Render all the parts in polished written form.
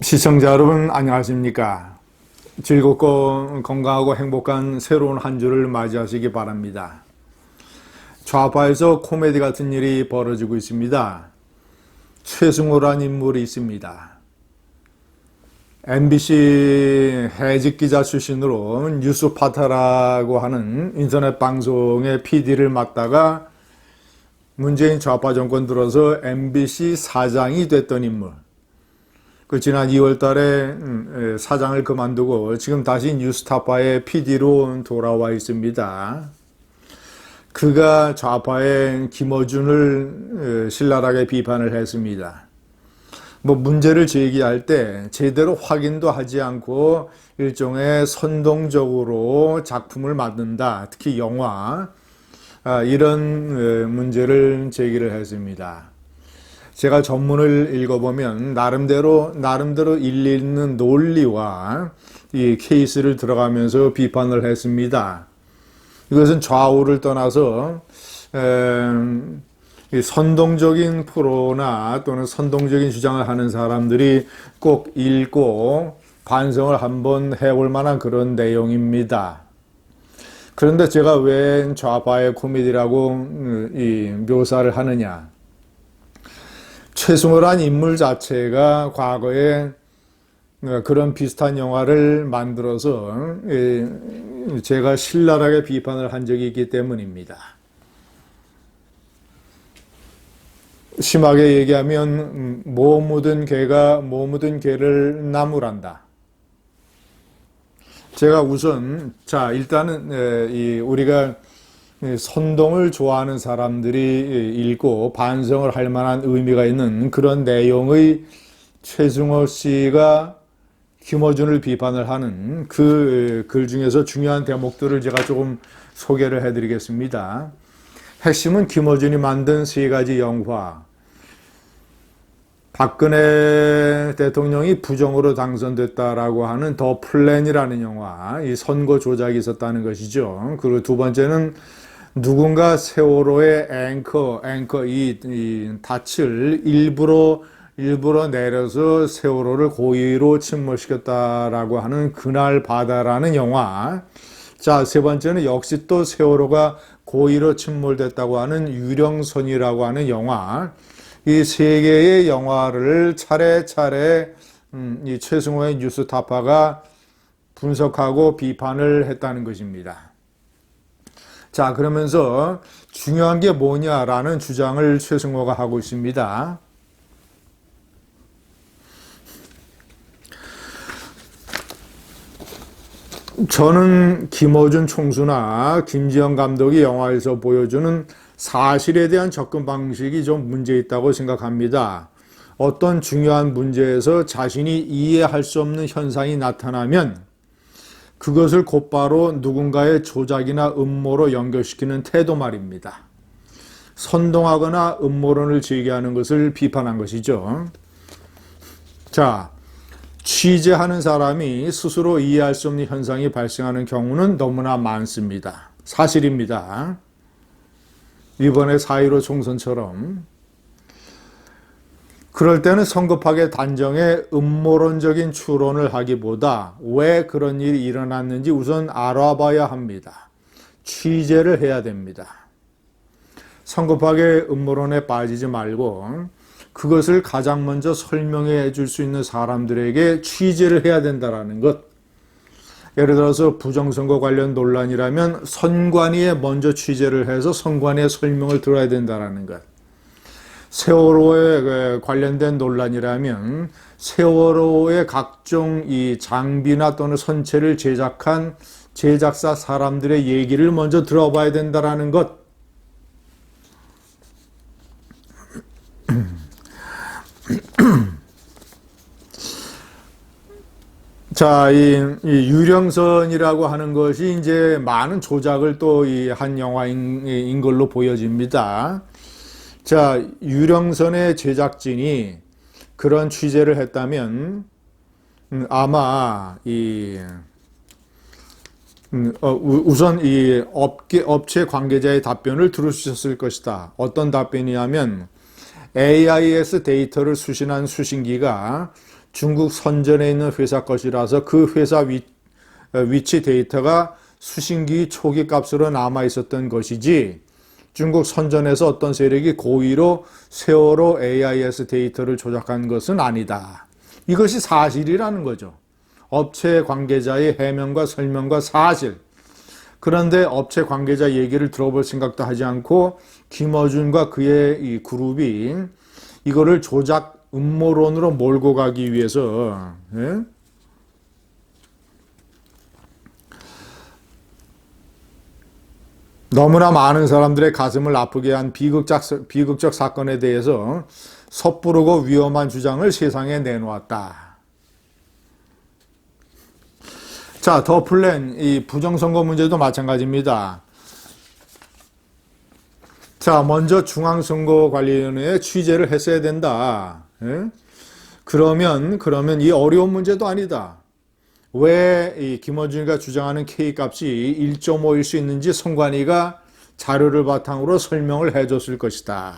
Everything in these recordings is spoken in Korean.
시청자 여러분 안녕하십니까? 즐겁고 건강하고 행복한 새로운 한 주를 맞이하시기 바랍니다. 좌파에서 코미디 같은 일이 벌어지고 있습니다. 최승호란 인물이 있습니다. MBC 해직 기자 출신으로 뉴스파타라고 하는 인터넷 방송의 PD를 맡다가 문재인 좌파 정권 들어서 MBC 사장이 됐던 인물. 지난 2월 달에 사장을 그만두고 지금 다시 뉴스타파의 PD로 돌아와 있습니다. 그가 좌파의 김어준을 신랄하게 비판을 했습니다. 문제를 제기할 때 제대로 확인도 하지 않고 일종의 선동적으로 작품을 만든다. 특히 영화, 이런 문제를 제기를 했습니다. 제가 전문을 읽어보면 나름대로 일리 있는 논리와 이 케이스를 들어가면서 비판을 했습니다. 이것은 좌우를 떠나서 선동적인 프로나 또는 선동적인 주장을 하는 사람들이 꼭 읽고 반성을 한번 해볼 만한 그런 내용입니다. 그런데 제가 왜 좌파의 코미디라고 이 묘사를 하느냐? 최승호란 인물 자체가 과거에 그런 비슷한 영화를 만들어서 제가 신랄하게 비판을 한 적이 있기 때문입니다. 심하게 얘기하면 못 묻은 개가 못 묻은 개를 나무란다. 제가 우선 일단은 우리가 선동을 좋아하는 사람들이 읽고 반성을 할 만한 의미가 있는 그런 내용의 최승호 씨가 김어준을 비판을 하는 그 글 중에서 중요한 대목들을 제가 조금 소개를 해드리겠습니다. 핵심은 김어준이 만든 세 가지 영화. 박근혜 대통령이 부정으로 당선됐다라고 하는 더 플랜이라는 영화, 이 선거 조작이 있었다는 것이죠. 그리고 두 번째는 누군가 세월호의 앵커 이 닻을 일부러 내려서 세월호를 고의로 침몰시켰다라고 하는 그날 바다라는 영화. 세 번째는 역시 또 세월호가 고의로 침몰됐다고 하는 유령선이라고 하는 영화. 이 세 개의 영화를 차례차례 이 최승호의 뉴스타파가 분석하고 비판을 했다는 것입니다. 그러면서 중요한 게 뭐냐라는 주장을 최승호가 하고 있습니다. 저는 김어준 총수나 김지영 감독이 영화에서 보여주는 사실에 대한 접근 방식이 좀 문제 있다고 생각합니다. 어떤 중요한 문제에서 자신이 이해할 수 없는 현상이 나타나면 그것을 곧바로 누군가의 조작이나 음모로 연결시키는 태도 말입니다. 선동하거나 음모론을 제기하는 것을 비판한 것이죠. 취재하는 사람이 스스로 이해할 수 없는 현상이 발생하는 경우는 너무나 많습니다. 사실입니다. 이번에 4.15 총선처럼. 그럴 때는 성급하게 단정해 음모론적인 추론을 하기보다 왜 그런 일이 일어났는지 우선 알아봐야 합니다. 취재를 해야 됩니다. 성급하게 음모론에 빠지지 말고 그것을 가장 먼저 설명해 줄 수 있는 사람들에게 취재를 해야 된다는 것. 예를 들어서 부정선거 관련 논란이라면 선관위에 먼저 취재를 해서 선관위의 설명을 들어야 된다는 것. 세월호에 관련된 논란이라면 세월호의 각종 이 장비나 또는 선체를 제작한 제작사 사람들의 얘기를 먼저 들어봐야 된다는 것. 이 유령선이라고 하는 것이 이제 많은 조작을 또 한 영화인 걸로 보여집니다. 유령선의 제작진이 그런 취재를 했다면 아마 우선 이 업체 관계자의 답변을 들으셨을 것이다. 어떤 답변이냐면 AIS 데이터를 수신한 수신기가 중국 선전에 있는 회사 것이라서 그 회사 위치 데이터가 수신기 초기 값으로 남아 있었던 것이지 중국 선전에서 어떤 세력이 고의로 세월호 AIS 데이터를 조작한 것은 아니다. 이것이 사실이라는 거죠. 업체 관계자의 해명과 설명과 사실. 그런데 업체 관계자 얘기를 들어볼 생각도 하지 않고 김어준과 그의 이 그룹이 이거를 조작 음모론으로 몰고 가기 위해서 너무나 많은 사람들의 가슴을 아프게 한 비극적 사건에 대해서 섣부르고 위험한 주장을 세상에 내놓았다. 자, 더 플랜, 이 부정선거 문제도 마찬가지입니다. 자, 먼저 중앙선거관리위원회에 취재를 했어야 된다. 그러면 이 어려운 문제도 아니다. 왜 이 김어준이가 주장하는 K값이 1.5일 수 있는지 선관위가 자료를 바탕으로 설명을 해줬을 것이다.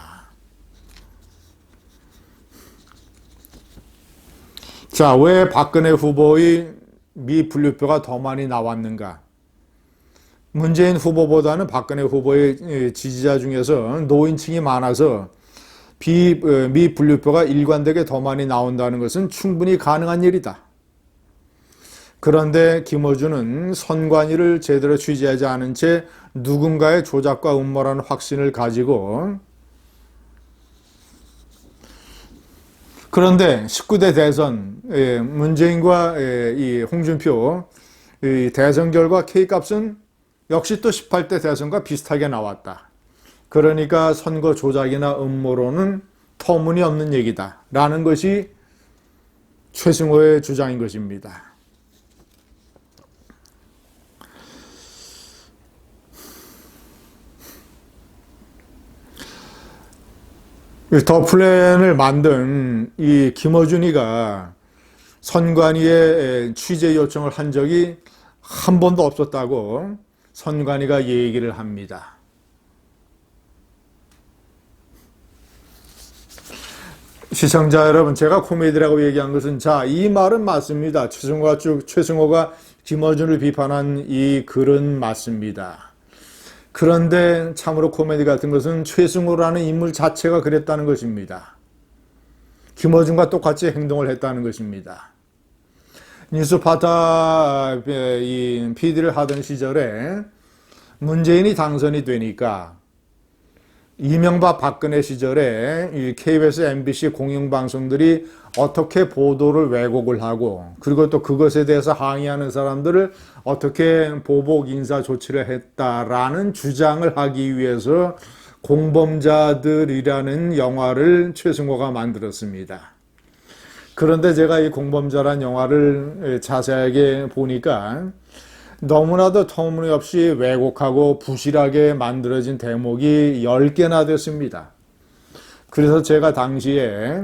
자, 왜 박근혜 후보의 미 분류표가 더 많이 나왔는가? 문재인 후보보다는 박근혜 후보의 지지자 중에서 노인층이 많아서 미 분류표가 일관되게 더 많이 나온다는 것은 충분히 가능한 일이다. 그런데 김어준은 선관위를 제대로 취재하지 않은 채 누군가의 조작과 음모라는 확신을 가지고 그런데 19대 대선 문재인과 이 홍준표 대선 결과 K값은 역시 또 18대 대선과 비슷하게 나왔다. 그러니까 선거 조작이나 음모론은 터무니없는 얘기다. 라는 것이 최승호의 주장인 것입니다. 더 플랜을 만든 이 김어준이가 선관위에 취재 요청을 한 적이 한 번도 없었다고 선관위가 얘기를 합니다. 시청자 여러분, 제가 코미디라고 얘기한 것은 이 말은 맞습니다. 최승호가 김어준을 비판한 이 글은 맞습니다. 그런데 참으로 코미디 같은 것은 최승호라는 인물 자체가 그랬다는 것입니다. 김어준과 똑같이 행동을 했다는 것입니다. 뉴스파타 PD를 하던 시절에 문재인이 당선이 되니까 이명박 박근혜 시절에 이 KBS, MBC 공영방송들이 어떻게 보도를 왜곡을 하고 그리고 또 그것에 대해서 항의하는 사람들을 어떻게 보복 인사 조치를 했다라는 주장을 하기 위해서 공범자들이라는 영화를 최승호가 만들었습니다. 그런데 제가 이 공범자란 영화를 자세하게 보니까 너무나도 터무니없이 왜곡하고 부실하게 만들어진 대목이 10개나 됐습니다. 그래서 제가 당시에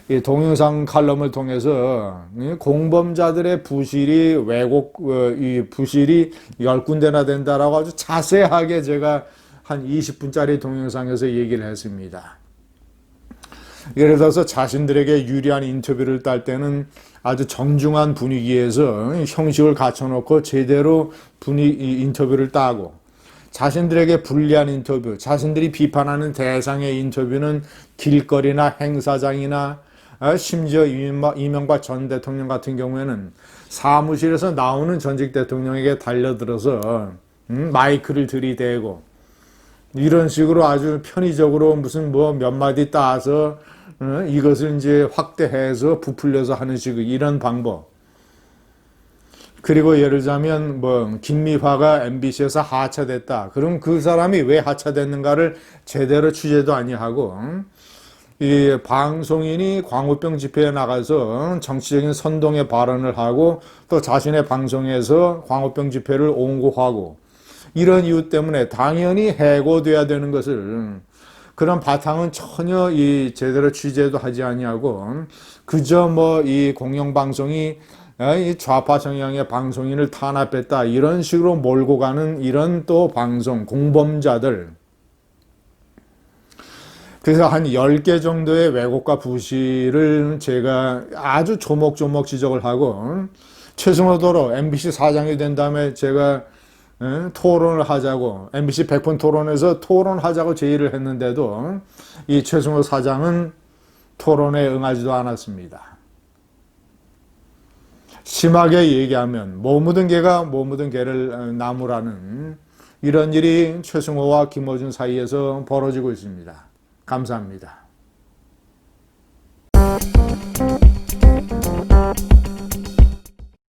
이 동영상 칼럼을 통해서 공범자들의 부실이 이 부실이 10군데나 된다라고 아주 자세하게 제가 한 20분짜리 동영상에서 얘기를 했습니다. 예를 들어서 자신들에게 유리한 인터뷰를 딸 때는 아주 정중한 분위기에서 형식을 갖춰놓고 제대로 인터뷰를 따고 자신들에게 불리한 인터뷰, 자신들이 비판하는 대상의 인터뷰는 길거리나 행사장이나 심지어 이명박 전 대통령 같은 경우에는 사무실에서 나오는 전직 대통령에게 달려들어서 마이크를 들이대고 이런 식으로 아주 편의적으로 무슨 몇 마디 따서 이것을 이제 확대해서 부풀려서 하는 식의 이런 방법. 그리고 예를 들자면 김미화가 MBC에서 하차됐다. 그럼 그 사람이 왜 하차됐는가를 제대로 취재도 아니하고 이 방송인이 광우병 집회에 나가서 정치적인 선동의 발언을 하고 또 자신의 방송에서 광우병 집회를 옹호하고 이런 이유 때문에 당연히 해고돼야 되는 것을 그런 바탕은 전혀 제대로 취재도 하지 아니하고 그저 이 공영방송이 이 좌파 성향의 방송인을 탄압했다 이런 식으로 몰고 가는 이런 또 방송 공범자들 그래서 한 10개 정도의 왜곡과 부실을 제가 아주 조목조목 지적을 하고, 최승호도로 MBC 사장이 된 다음에 제가 토론을 하자고, MBC 100분 토론에서 토론하자고 제의를 했는데도 이 최승호 사장은 토론에 응하지도 않았습니다. 심하게 얘기하면 못 묻은 개가 못 묻은 개를 나무라는 이런 일이 최승호와 김어준 사이에서 벌어지고 있습니다. 감사합니다.